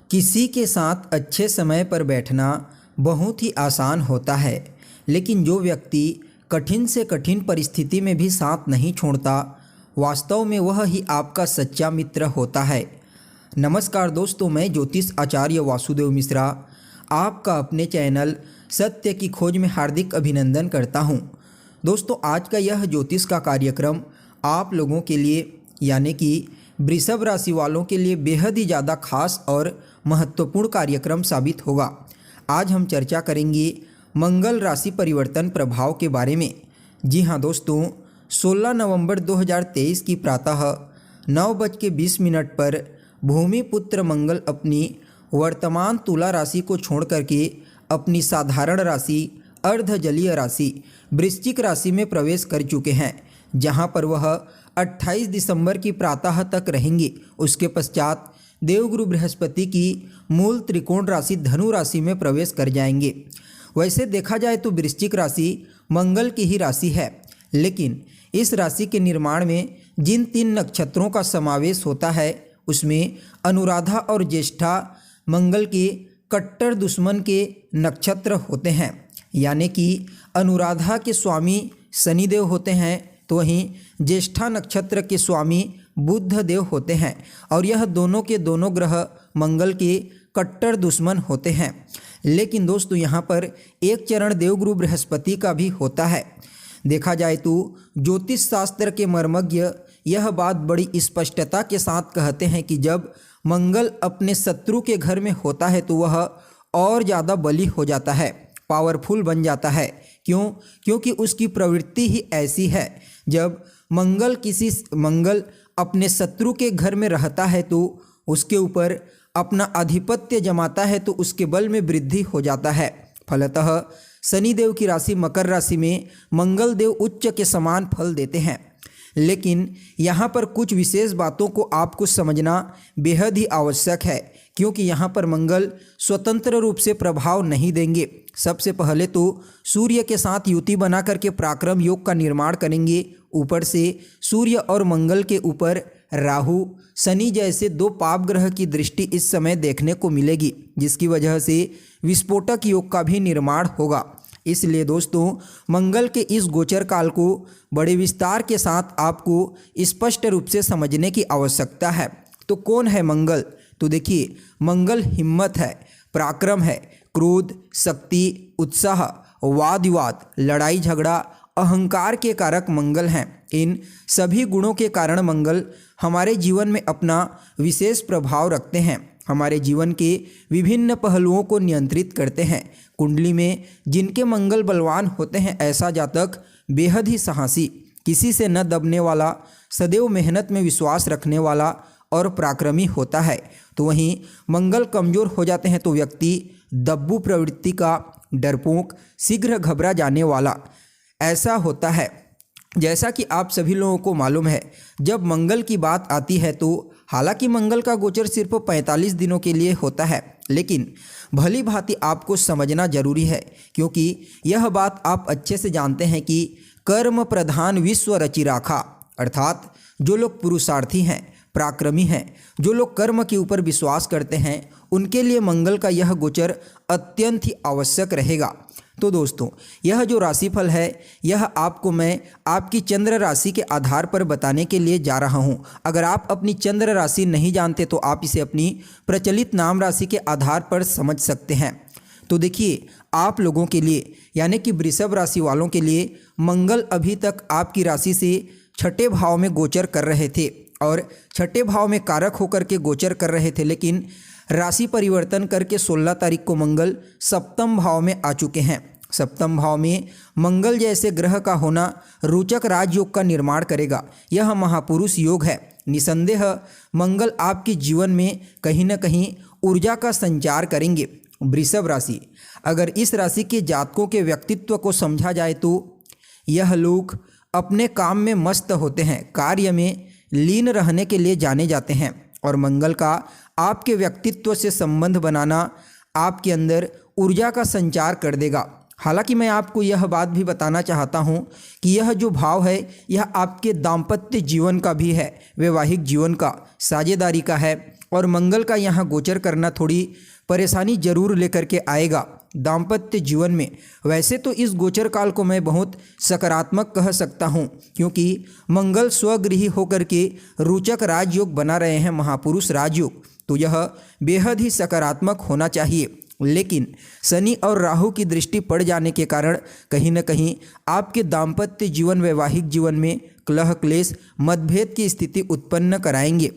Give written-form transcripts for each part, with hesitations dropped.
किसी के साथ अच्छे समय पर बैठना बहुत ही आसान होता है, लेकिन जो व्यक्ति कठिन से कठिन परिस्थिति में भी साथ नहीं छोड़ता, वास्तव में वह ही आपका सच्चा मित्र होता है। नमस्कार दोस्तों, मैं ज्योतिष आचार्य वासुदेव मिश्रा आपका अपने चैनल सत्य की खोज में हार्दिक अभिनंदन करता हूं। दोस्तों, आज का यह ज्योतिष का कार्यक्रम आप लोगों के लिए यानी कि वृषभ राशि वालों के लिए बेहद ही ज़्यादा खास और महत्वपूर्ण कार्यक्रम साबित होगा। आज हम चर्चा करेंगे मंगल राशि परिवर्तन प्रभाव के बारे में। जी हाँ दोस्तों, 16 नवंबर 2023 की प्रातः 9:20 पर भूमिपुत्र मंगल अपनी वर्तमान तुला राशि को छोड़ करके अपनी साधारण राशि अर्धजलीय राशि वृश्चिक राशि में प्रवेश कर चुके हैं, जहां पर वह 28 दिसंबर की प्रातः तक रहेंगे। उसके पश्चात देवगुरु बृहस्पति की मूल त्रिकोण राशि धनु राशि में प्रवेश कर जाएंगे। वैसे देखा जाए तो वृश्चिक राशि मंगल की ही राशि है, लेकिन इस राशि के निर्माण में जिन 3 नक्षत्रों का समावेश होता है उसमें अनुराधा और ज्येष्ठा मंगल के कट्टर दुश्मन के नक्षत्र होते हैं। यानी कि अनुराधा के स्वामी शनिदेव होते हैं, तो वहीं ज्येष्ठा नक्षत्र के स्वामी बुध देव होते हैं, और यह दोनों के दोनों ग्रह मंगल के कट्टर दुश्मन होते हैं। लेकिन दोस्तों, यहाँ पर एक चरण देवगुरु बृहस्पति का भी होता है। देखा जाए तो ज्योतिष शास्त्र के मर्मज्ञ यह बात बड़ी स्पष्टता के साथ कहते हैं कि जब मंगल अपने शत्रु के घर में होता है तो वह और ज़्यादा बली हो जाता है, पावरफुल बन जाता है। क्योंकि उसकी प्रवृत्ति ही ऐसी है। जब मंगल अपने शत्रु के घर में रहता है तो उसके ऊपर अपना आधिपत्य जमाता है, तो उसके बल में वृद्धि हो जाता है। फलतः शनिदेव की राशि मकर राशि में मंगल देव उच्च के समान फल देते हैं। लेकिन यहाँ पर कुछ विशेष बातों को आपको समझना बेहद ही आवश्यक है, क्योंकि यहाँ पर मंगल स्वतंत्र रूप से प्रभाव नहीं देंगे। सबसे पहले तो सूर्य के साथ युति बना करके पराक्रम योग का निर्माण करेंगे। ऊपर से सूर्य और मंगल के ऊपर राहु शनि जैसे 2 पाप ग्रह की दृष्टि इस समय देखने को मिलेगी, जिसकी वजह से विस्फोटक योग का भी निर्माण होगा। इसलिए दोस्तों, मंगल के इस गोचर काल को बड़े विस्तार के साथ आपको स्पष्ट रूप से समझने की आवश्यकता है। तो कौन है मंगल? तो देखिए, मंगल हिम्मत है, पराक्रम है, क्रोध, शक्ति, उत्साह, वाद विवाद, लड़ाई झगड़ा, अहंकार के कारक मंगल हैं। इन सभी गुणों के कारण मंगल हमारे जीवन में अपना विशेष प्रभाव रखते हैं, हमारे जीवन के विभिन्न पहलुओं को नियंत्रित करते हैं। कुंडली में जिनके मंगल बलवान होते हैं, ऐसा जातक बेहद ही साहसी, किसी से न दबने वाला, सदैव मेहनत में विश्वास रखने वाला और पराक्रमी होता है। तो वहीं मंगल कमजोर हो जाते हैं तो व्यक्ति दब्बू प्रवृत्ति का, डरपोक, शीघ्र घबरा जाने वाला ऐसा होता है। जैसा कि आप सभी लोगों को मालूम है, जब मंगल की बात आती है तो हालांकि मंगल का गोचर सिर्फ 45 दिनों के लिए होता है, लेकिन भली भांति आपको समझना जरूरी है, क्योंकि यह बात आप अच्छे से जानते हैं कि कर्म प्रधान विश्व रचि राखा, अर्थात जो लोग पुरुषार्थी हैं, पराक्रमी हैं, जो लोग कर्म के ऊपर विश्वास करते हैं, उनके लिए मंगल का यह गोचर अत्यंत ही आवश्यक रहेगा। तो दोस्तों, यह जो राशिफल है यह आपको मैं आपकी चंद्र राशि के आधार पर बताने के लिए जा रहा हूं। अगर आप अपनी चंद्र राशि नहीं जानते तो आप इसे अपनी प्रचलित नाम राशि के आधार पर समझ सकते हैं। तो देखिए, आप लोगों के लिए यानी कि वृषभ राशि वालों के लिए मंगल अभी तक आपकी राशि से 6ठे भाव में गोचर कर रहे थे और 6ठे भाव में कारक होकर के गोचर कर रहे थे, लेकिन राशि परिवर्तन करके 16 तारीख को मंगल सप्तम भाव में आ चुके हैं। सप्तम भाव में मंगल जैसे ग्रह का होना रोचक राजयोग का निर्माण करेगा। यह महापुरुष योग है। निसंदेह मंगल आपके जीवन में कहीं न कहीं ऊर्जा का संचार करेंगे। वृषभ राशि, अगर इस राशि के जातकों के व्यक्तित्व को समझा जाए तो यह लोग अपने काम में मस्त होते हैं, कार्य में लीन रहने के लिए जाने जाते हैं, और मंगल का आपके व्यक्तित्व से संबंध बनाना आपके अंदर ऊर्जा का संचार कर देगा। हालांकि मैं आपको यह बात भी बताना चाहता हूं कि यह जो भाव है यह आपके दाम्पत्य जीवन का भी है, वैवाहिक जीवन का, साझेदारी का है, और मंगल का यहाँ गोचर करना थोड़ी परेशानी जरूर लेकर के आएगा दाम्पत्य जीवन में। वैसे तो इस गोचर काल को मैं बहुत सकारात्मक कह सकता हूँ, क्योंकि मंगल स्वगृही होकर के रोचक राजयोग बना रहे हैं, महापुरुष राजयोग, तो यह बेहद ही सकारात्मक होना चाहिए। लेकिन शनि और राहु की दृष्टि पड़ जाने के कारण कहीं न कहीं आपके दाम्पत्य जीवन, वैवाहिक जीवन में कलह क्लेश, मतभेद की स्थिति उत्पन्न कराएंगे,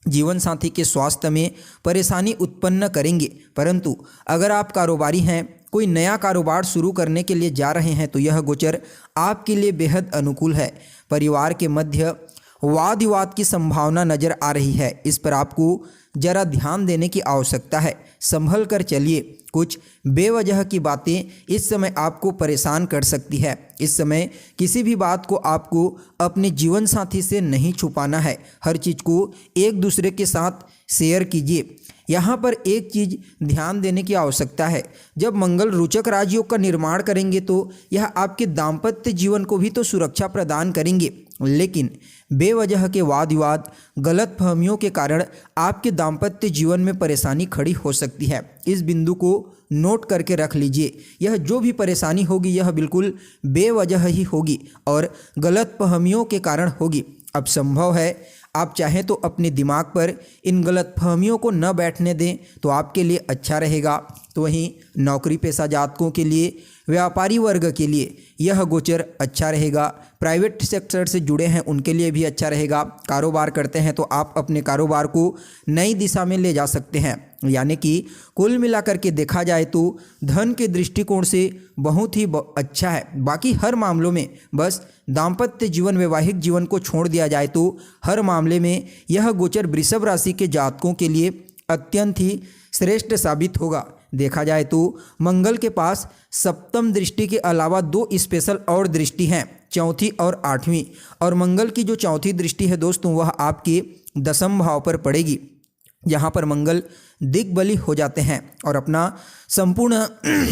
जीवन साथी के स्वास्थ्य में परेशानी उत्पन्न करेंगे। परंतु अगर आप कारोबारी हैं, कोई नया कारोबार शुरू करने के लिए जा रहे हैं, तो यह गोचर आपके लिए बेहद अनुकूल है। परिवार के मध्य वाद विवाद की संभावना नजर आ रही है, इस पर आपको जरा ध्यान देने की आवश्यकता है। संभल कर चलिए, कुछ बेवजह की बातें इस समय आपको परेशान कर सकती है। इस समय किसी भी बात को आपको अपने जीवन साथी से नहीं छुपाना है, हर चीज़ को एक दूसरे के साथ शेयर कीजिए। यहाँ पर एक चीज़ ध्यान देने की आवश्यकता है, जब मंगल रोचक राजयोग का निर्माण करेंगे तो यह आपके दाम्पत्य जीवन को भी तो सुरक्षा प्रदान करेंगे, लेकिन बेवजह के वाद विवाद, गलत फहमियों के कारण आपके दाम्पत्य जीवन में परेशानी खड़ी हो सकती है। इस बिंदु को नोट करके रख लीजिए। यह जो भी परेशानी होगी यह बिल्कुल बेवजह ही होगी और गलत फहमियों के कारण होगी। अब संभव है आप चाहें तो अपने दिमाग पर इन गलत फहमियों को न बैठने दें तो आपके लिए अच्छा रहेगा। तो वहीं नौकरी पेशा जातकों के लिए, व्यापारी वर्ग के लिए यह गोचर अच्छा रहेगा। प्राइवेट सेक्टर से जुड़े हैं उनके लिए भी अच्छा रहेगा। कारोबार करते हैं तो आप अपने कारोबार को नई दिशा में ले जा सकते हैं। यानी कि कुल मिलाकर के देखा जाए तो धन के दृष्टिकोण से बहुत ही अच्छा है। बाकी हर मामलों में, बस दाम्पत्य जीवन, वैवाहिक जीवन को छोड़ दिया जाए तो हर मामले में यह गोचर वृषभ राशि के जातकों के लिए अत्यंत ही श्रेष्ठ साबित होगा। देखा जाए तो मंगल के पास सप्तम दृष्टि के अलावा दो स्पेशल और दृष्टि हैं, चौथी और आठवीं। और मंगल की जो चौथी दृष्टि है दोस्तों, वह आपके दसम भाव पर पड़ेगी। यहाँ पर मंगल दिग्बली हो जाते हैं और अपना संपूर्ण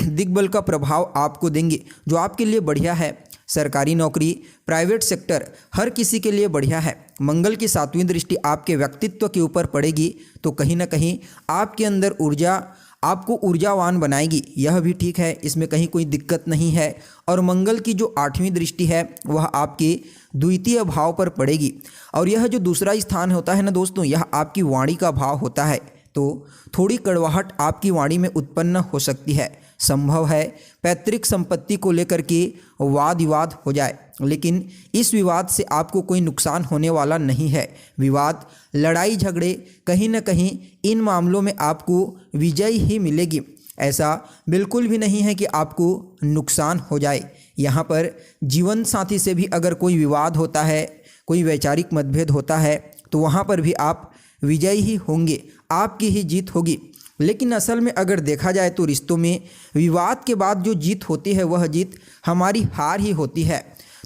दिग्बल का प्रभाव आपको देंगे, जो आपके लिए बढ़िया है। सरकारी नौकरी, प्राइवेट सेक्टर, हर किसी के लिए बढ़िया है। मंगल की सातवीं दृष्टि आपके व्यक्तित्व के ऊपर पड़ेगी तो कहीं ना कहीं आपके अंदर ऊर्जा आपको ऊर्जावान बनाएगी। यह भी ठीक है, इसमें कहीं कोई दिक्कत नहीं है। और मंगल की जो आठवीं दृष्टि है वह आपके द्वितीय भाव पर पड़ेगी और यह जो दूसरा स्थान होता है ना दोस्तों, यह आपकी वाणी का भाव होता है। तो थोड़ी कड़वाहट आपकी वाणी में उत्पन्न हो सकती है। संभव है पैतृक संपत्ति को लेकर के वाद विवाद हो जाए, लेकिन इस विवाद से आपको कोई नुकसान होने वाला नहीं है। विवाद, लड़ाई झगड़े, कहीं न कहीं इन मामलों में आपको विजय ही मिलेगी। ऐसा बिल्कुल भी नहीं है कि आपको नुकसान हो जाए। यहाँ पर जीवन साथी से भी अगर कोई विवाद होता है, कोई वैचारिक मतभेद होता है, तो वहाँ पर भी आप विजयी ही होंगे, आपकी ही जीत होगी। लेकिन असल में अगर देखा जाए तो रिश्तों में विवाद के बाद जो जीत होती है वह जीत हमारी हार ही होती है।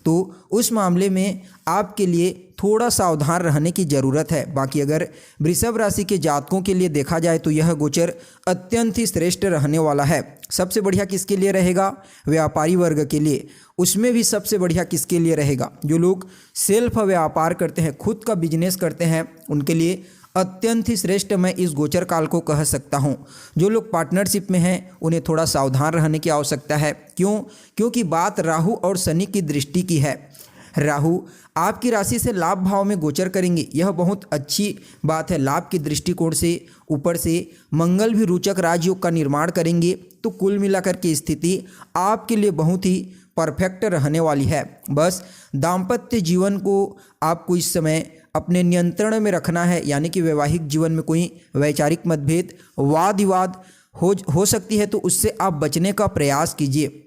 तो उस मामले में आपके लिए थोड़ा सावधान रहने की ज़रूरत है। बाकी अगर वृषभ राशि के जातकों के लिए देखा जाए तो यह गोचर अत्यंत ही श्रेष्ठ रहने वाला है। सबसे बढ़िया किसके लिए रहेगा? व्यापारी वर्ग के लिए। उसमें भी सबसे बढ़िया किसके लिए रहेगा? जो लोग सेल्फ व्यापार करते हैं, खुद का बिजनेस करते हैं, उनके लिए अत्यंत ही श्रेष्ठ मैं इस गोचर काल को कह सकता हूँ। जो लोग पार्टनरशिप में हैं उन्हें थोड़ा सावधान रहने की आवश्यकता है। क्यों? क्योंकि बात राहु और शनि की दृष्टि की है। राहु आपकी राशि से लाभ भाव में गोचर करेंगे, यह बहुत अच्छी बात है। लाभ की दृष्टिकोण से ऊपर से मंगल भी रोचक राजयोग का निर्माण करेंगे, तो कुल मिलाकर की स्थिति आपके लिए बहुत ही परफेक्ट रहने वाली है। बस दाम्पत्य जीवन को आपको इस समय अपने नियंत्रण में रखना है। यानी कि वैवाहिक जीवन में कोई वैचारिक मतभेद, वाद विवाद हो सकती है तो उससे आप बचने का प्रयास कीजिए।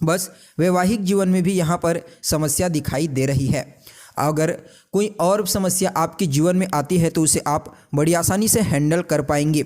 बस वैवाहिक जीवन में भी यहाँ पर समस्या दिखाई दे रही है। अगर कोई और समस्या आपके जीवन में आती है तो उसे आप बड़ी आसानी से हैंडल कर पाएंगे।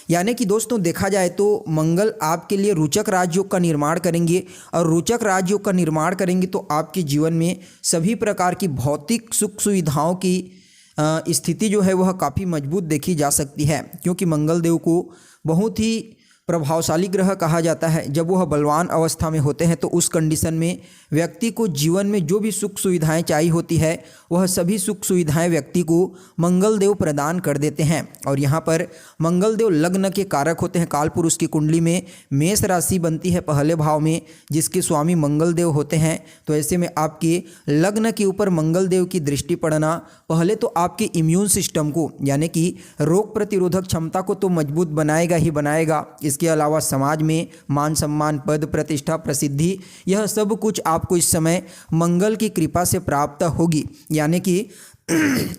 यानी कि दोस्तों देखा जाए तो मंगल आपके लिए रोचक राजयोग का निर्माण करेंगे और रोचक राजयोग का निर्माण करेंगे तो आपके जीवन में सभी प्रकार की भौतिक सुख सुविधाओं की स्थिति जो है वह काफ़ी मजबूत देखी जा सकती है। क्योंकि मंगल देव को बहुत ही प्रभावशाली ग्रह कहा जाता है। जब वह बलवान अवस्था में होते हैं तो उस कंडीशन में व्यक्ति को जीवन में जो भी सुख सुविधाएं चाहिए होती है वह सभी सुख सुविधाएं व्यक्ति को मंगल देव प्रदान कर देते हैं। और यहाँ पर मंगल देव लग्न के कारक होते हैं। काल पुरुष की कुंडली में मेष राशि बनती है पहले भाव में, जिसके स्वामी मंगल देव होते हैं। तो ऐसे में आपके लग्न के ऊपर मंगल देव की दृष्टि पड़ना पहले तो आपके इम्यून सिस्टम को यानी कि रोग प्रतिरोधक क्षमता को तो मजबूत बनाएगा ही बनाएगा। इसके अलावा समाज में मान सम्मान, पद प्रतिष्ठा, प्रसिद्धि, यह सब कुछ आपको इस समय मंगल की कृपा से प्राप्त होगी। यानी कि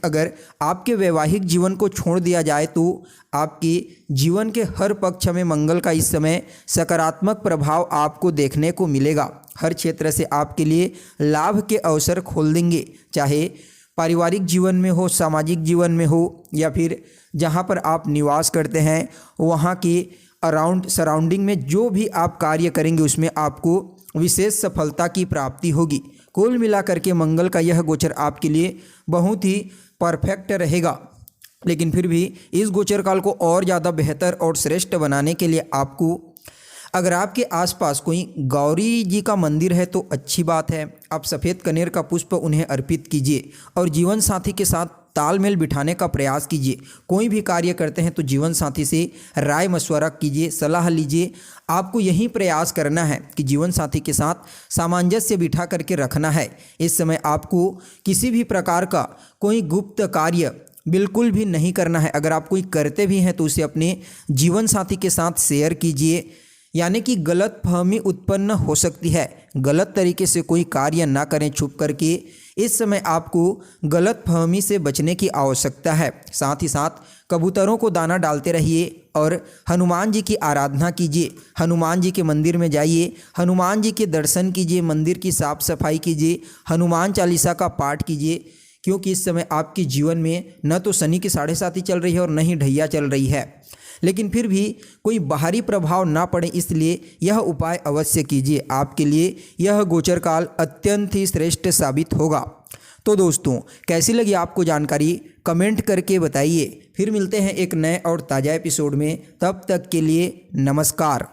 अगर आपके वैवाहिक जीवन को छोड़ दिया जाए तो आपके जीवन के हर पक्ष में मंगल का इस समय सकारात्मक प्रभाव आपको देखने को मिलेगा। हर क्षेत्र से आपके लिए लाभ के अवसर खोल देंगे, चाहे पारिवारिक जीवन में हो, सामाजिक जीवन में हो, या फिर जहाँ पर आप निवास करते हैं वहाँ के अराउंड सराउंडिंग में जो भी आप कार्य करेंगे उसमें आपको विशेष सफलता की प्राप्ति होगी। कुल मिलाकर के मंगल का यह गोचर आपके लिए बहुत ही परफेक्ट रहेगा। लेकिन फिर भी इस गोचर काल को और ज़्यादा बेहतर और श्रेष्ठ बनाने के लिए आपको, अगर आपके आसपास कोई गौरी जी का मंदिर है तो अच्छी बात है, आप सफ़ेद कनेर का पुष्प उन्हें अर्पित कीजिए और जीवन साथी के साथ तालमेल बिठाने का प्रयास कीजिए। कोई भी कार्य करते हैं तो जीवन साथी से राय मशवरा कीजिए, सलाह लीजिए। आपको यही प्रयास करना है कि जीवन साथी के साथ सामंजस्य बिठा करके रखना है। इस समय आपको किसी भी प्रकार का कोई गुप्त कार्य बिल्कुल भी नहीं करना है। अगर आप कोई करते भी हैं तो उसे अपने जीवन साथी के साथ शेयर कीजिए, यानी कि गलत फहमी उत्पन्न हो सकती है। गलत तरीके से कोई कार्य ना करें छुप करके। इस समय आपको गलत फहमी से बचने की आवश्यकता है। साथ ही साथ कबूतरों को दाना डालते रहिए और हनुमान जी की आराधना कीजिए। हनुमान जी के मंदिर में जाइए, हनुमान जी के दर्शन कीजिए, मंदिर की साफ सफाई कीजिए, हनुमान चालीसा का पाठ कीजिए, क्योंकि इस समय आपके जीवन में न तो शनि की 7.5 चल रही है और न ही ढैया चल रही है। लेकिन फिर भी कोई बाहरी प्रभाव ना पड़े इसलिए यह उपाय अवश्य कीजिए। आपके लिए यह गोचर काल अत्यंत ही श्रेष्ठ साबित होगा। तो दोस्तों, कैसी लगी आपको जानकारी कमेंट करके बताइए। फिर मिलते हैं एक नए और ताज़ा एपिसोड में। तब तक के लिए नमस्कार।